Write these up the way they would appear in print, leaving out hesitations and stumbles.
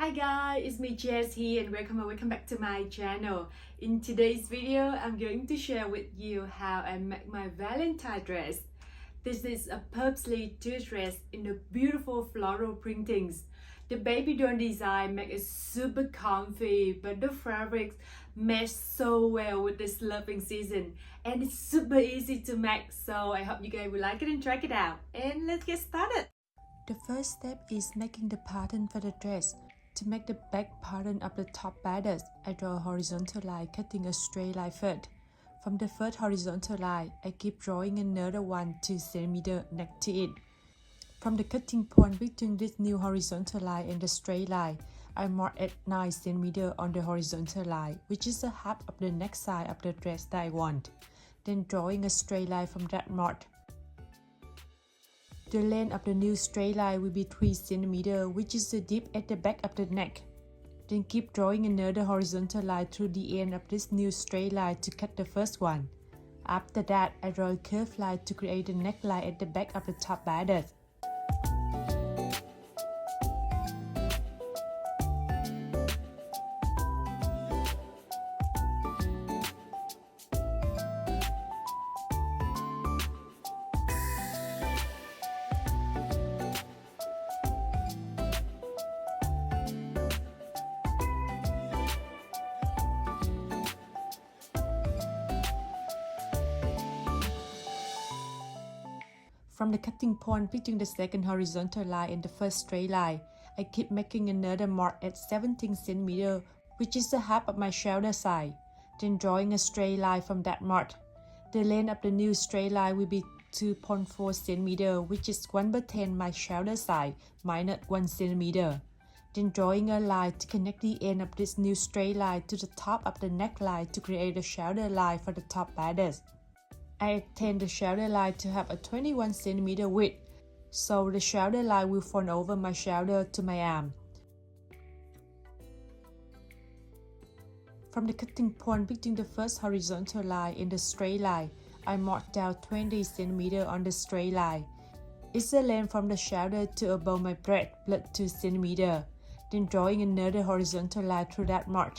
Hi guys, it's me Jess here and welcome back to my channel. In today's video, I'm going to share with you how I make my Valentine dress. This is a purposely dress in the beautiful floral printings. The baby doll design makes it super comfy, but the fabrics mesh so well with this loving season. And it's super easy to make, so I hope you guys will like it and check it out. And let's get started. The first step is making the pattern for the dress. To make the back pattern of the top bodice, I draw a horizontal line cutting a straight line first. From the first horizontal line, I keep drawing another 2 cm next to it. From the cutting point between this new horizontal line and the straight line, I mark at 9 cm on the horizontal line, which is the half of the neck side of the dress that I want. Then drawing a straight line from that mark. The length of the new straight line will be 3 cm, which is the dip at the back of the neck. Then keep drawing another horizontal line through the end of this new straight line to cut the first one. After that, I draw a curved line to create the neckline at the back of the top bodice. From the cutting point between the second horizontal line and the first straight line, I keep making another mark at 17 cm, which is the half of my shoulder side. Then drawing a straight line from that mark. The length of the new straight line will be 2.4 cm, which is 1/10 my shoulder side, minus 1 cm. Then drawing a line to connect the end of this new straight line to the top of the neckline to create a shoulder line for the top bodice. I extend the shoulder line to have a 21 cm width, so the shoulder line will fall over my shoulder to my arm. From the cutting point between the first horizontal line and the straight line, I mark down 20 cm on the straight line. It's the length from the shoulder to above my breast plus 2 cm. Then drawing another horizontal line through that mark.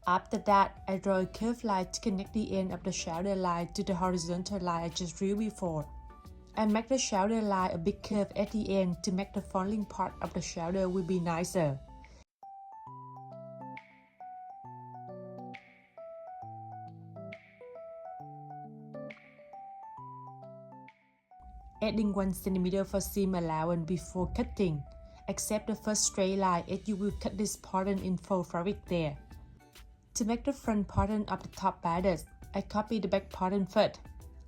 After that, I draw a curved line to connect the end of the shoulder line to the horizontal line I just drew before. I make the shoulder line a big curve at the end to make the falling part of the shoulder will be nicer. Adding 1 cm for seam allowance before cutting, except the first straight line as you will cut this pattern in full fabric there. To make the front pattern of the top bodice, I copy the back pattern first.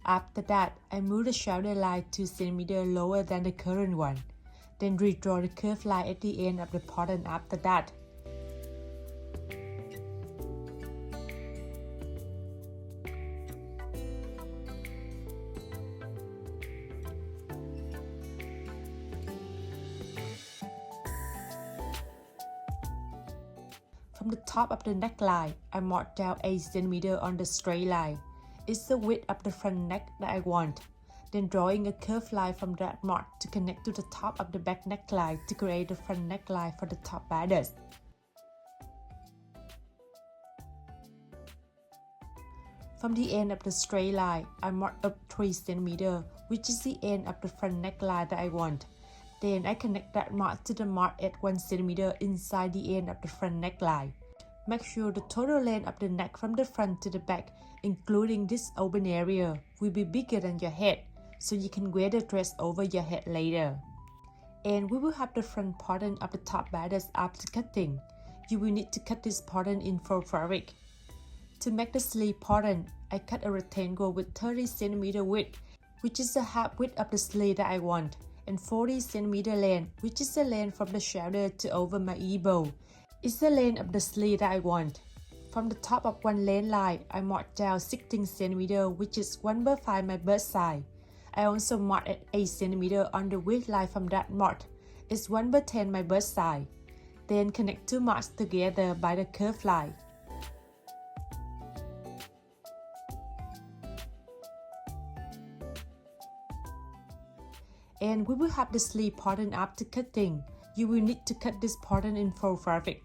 After that, I move the shoulder line 2 cm lower than the current one. Then redraw the curved line at the end of the pattern after that. From the top of the neckline, I mark down 8 cm on the straight line. It's the width of the front neck that I want. Then drawing a curved line from that mark to connect to the top of the back neckline to create the front neckline for the top bodice. From the end of the straight line, I mark up 3 cm, which is the end of the front neckline that I want. Then I connect that mark to the mark at 1 cm inside the end of the front neckline. Make sure the total length of the neck from the front to the back, including this open area, will be bigger than your head, so you can wear the dress over your head later. And we will have the front pattern of the top bodice after cutting. You will need to cut this pattern in full fabric. To make the sleeve pattern, I cut a rectangle with 30 cm width, which is the half width of the sleeve that I want, and 40 cm length, which is the length from the shoulder to over my elbow. It's the length of the sleeve that I want. From the top of one length line, I mark down 16 cm, which is 1/5 my bust side. I also mark at 8 cm on the width line from that mark. It's 1/10 my bust side. Then connect two marks together by the curved line. And we will have the sleeve pattern after cutting. You will need to cut this pattern in faux fabric.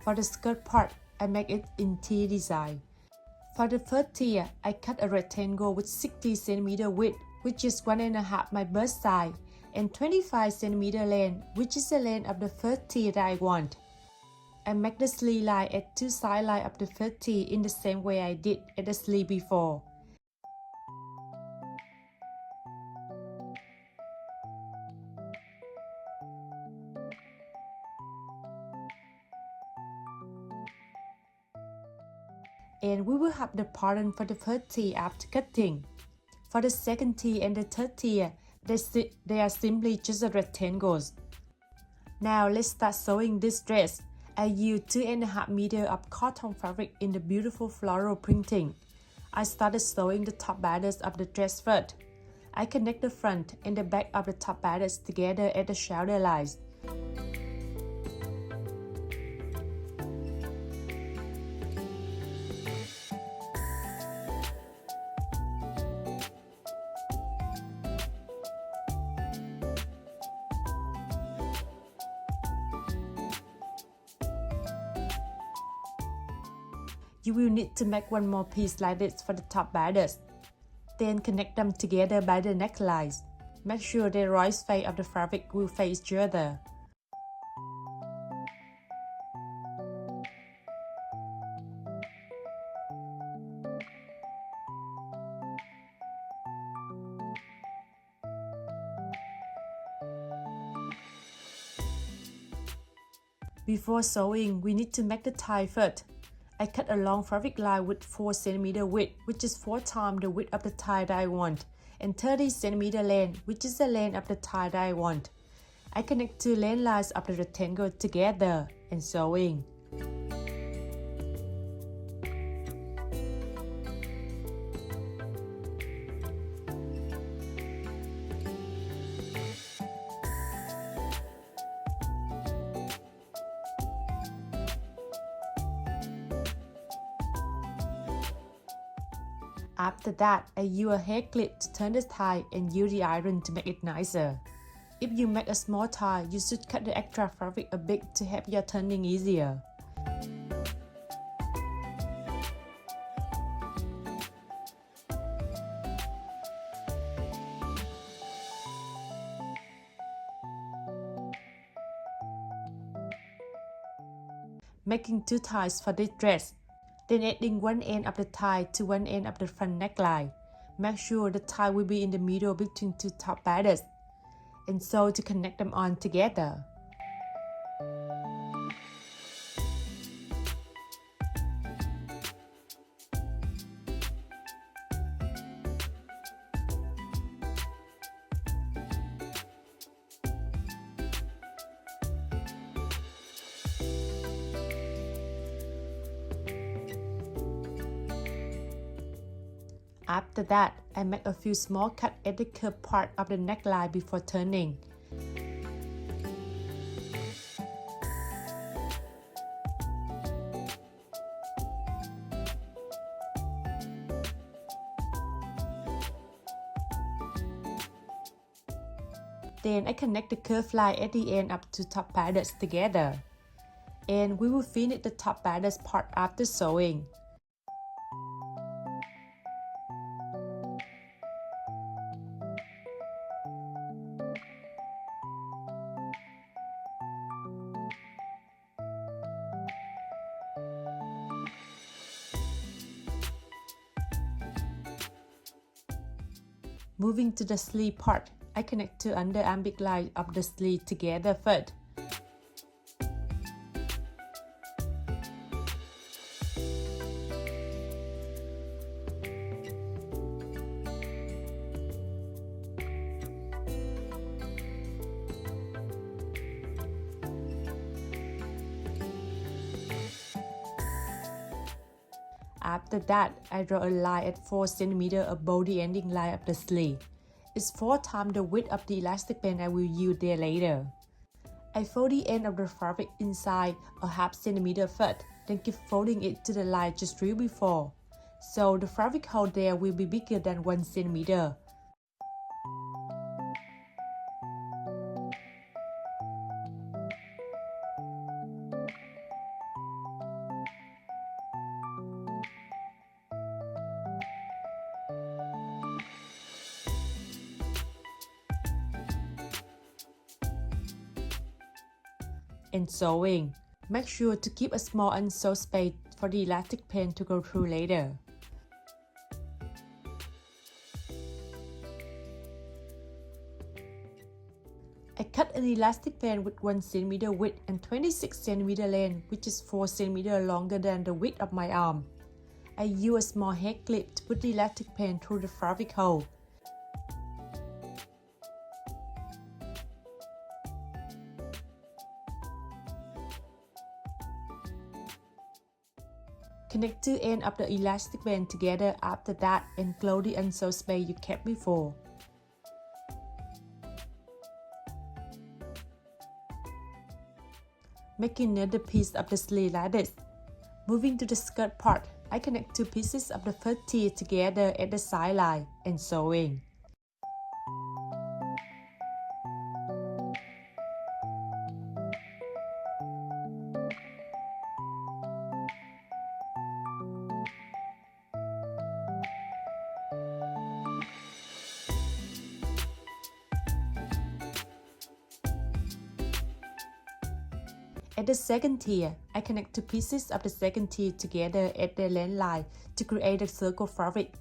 For the skirt part, I make it in T design. For the first tier, I cut a rectangle with 60 cm width, which is 1.5 my bust size, and 25 cm length, which is the length of the first tier that I want. I make the sleeve line at two side lines of the first tier in the same way I did at the sleeve before. And we will have the pattern for the first tier after cutting. For the second tier and the third tier, they are simply just rectangles. Now let's start sewing this dress. I used 2.5 meters of cotton fabric in the beautiful floral printing. I started sewing the top borders of the dress first. I connect the front and the back of the top borders together at the shoulder lines. You will need to make one more piece like this for the top borders. Then connect them together by the necklines. Make sure the right side of the fabric will face each other. Before sewing, we need to make the tie first. I cut a long fabric line with 4 cm width, which is 4 times the width of the tie that I want, and 30 cm length, which is the length of the tie that I want. I connect two length lines of the rectangle together and sewing. After that, I use a hair clip to turn the tie and use the iron to make it nicer. If you make a small tie, you should cut the extra fabric a bit to help your turning easier. Making two ties for this dress. Then adding one end of the tie to one end of the front neckline. Make sure the tie will be in the middle between two top borders, and sew to connect them on together. After that, I make a few small cuts at the curved part of the neckline before turning. Then I connect the curved line at the end up to top borders together. And we will finish the top borders part after sewing. Moving to the sleeve part, I connect two underarm big line of the sleeve together first. After that, I draw a line at 4 cm above the ending line of the sleeve. It's 4 times the width of the elastic band I will use there later. I fold the end of the fabric inside a half centimeter first, then keep folding it to the line just drew before. So the fabric hole there will be bigger than 1 centimeter. and sewing. Make sure to keep a small unsewed space for the elastic band to go through later. I cut an elastic band with 1 cm width and 26 cm length, which is 4 cm longer than the width of my arm. I use a small head clip to put the elastic band through the fabric hole. Connect two ends of the elastic band together after that and close the unsewed space you kept before. Making another piece of the sleeve like this. Moving to the skirt part, I connect two pieces of the first tier together at the side line and sewing. At the second tier, I connect two pieces of the second tier together at the length line to create a circle fabric.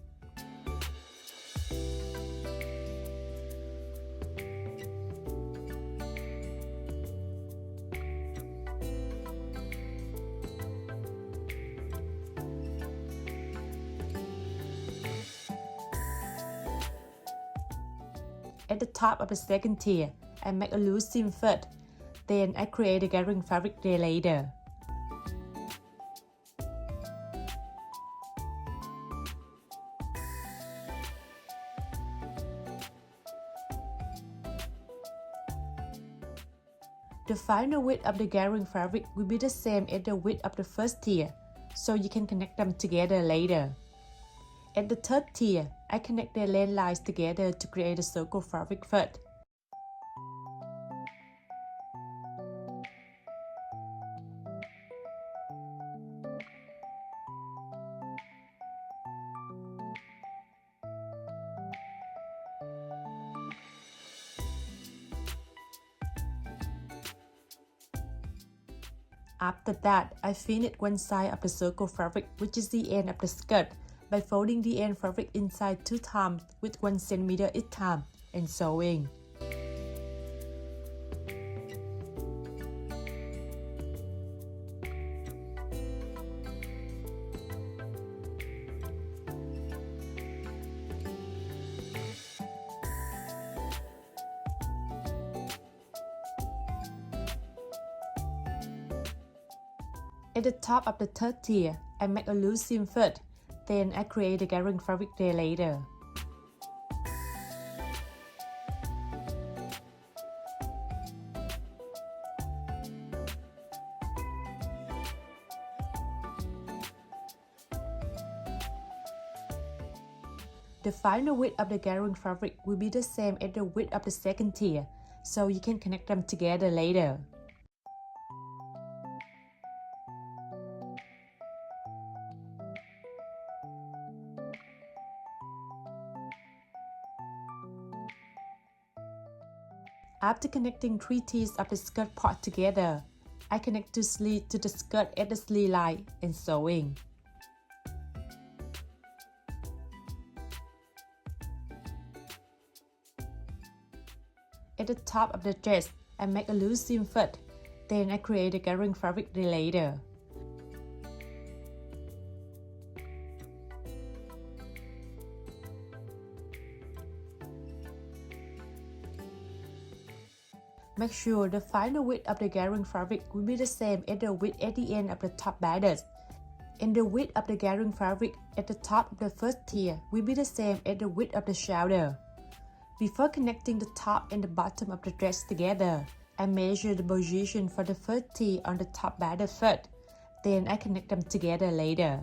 At the top of the second tier, I make a loose seam first. Then I create a gathering fabric there later. The final width of the gathering fabric will be the same as the width of the first tier, so you can connect them together later. At the third tier, I connect the length lines together to create a circle fabric first. After that, I finish one side of the circle fabric, which is the end of the skirt, by folding the end fabric inside 2 times with 1 cm each time and sewing. At the top of the third tier, I make a loose seam first, then I create a gathering fabric there later. The final width of the gathering fabric will be the same as the width of the second tier, so you can connect them together later. After connecting 3 tiers of the skirt part together, I connect 2 sleeves to the skirt at the sleeve line and sewing. At the top of the dress, I make a loose seam first, then I create a gathering fabric there later. Make sure the final width of the gathering fabric will be the same as the width at the end of the top bodice, and the width of the gathering fabric at the top of the first tier will be the same as the width of the shoulder. Before connecting the top and the bottom of the dress together, I measure the position for the first tier on the top bodice first, then I connect them together later.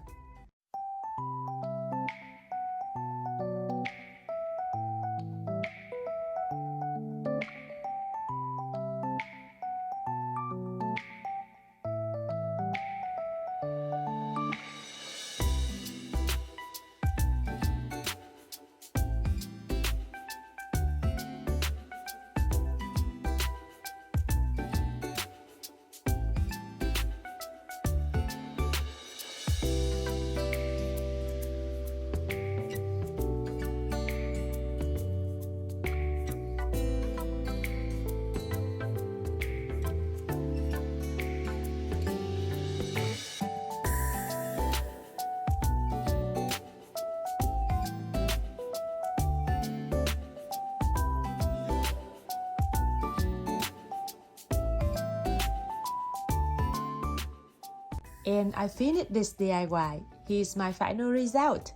And I finished this DIY. Here's my final result.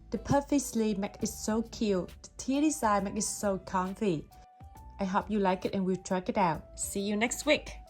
The puffy sleeve makes it so cute. The tear design makes it so comfy. I hope you like it and will try it out. See you next week.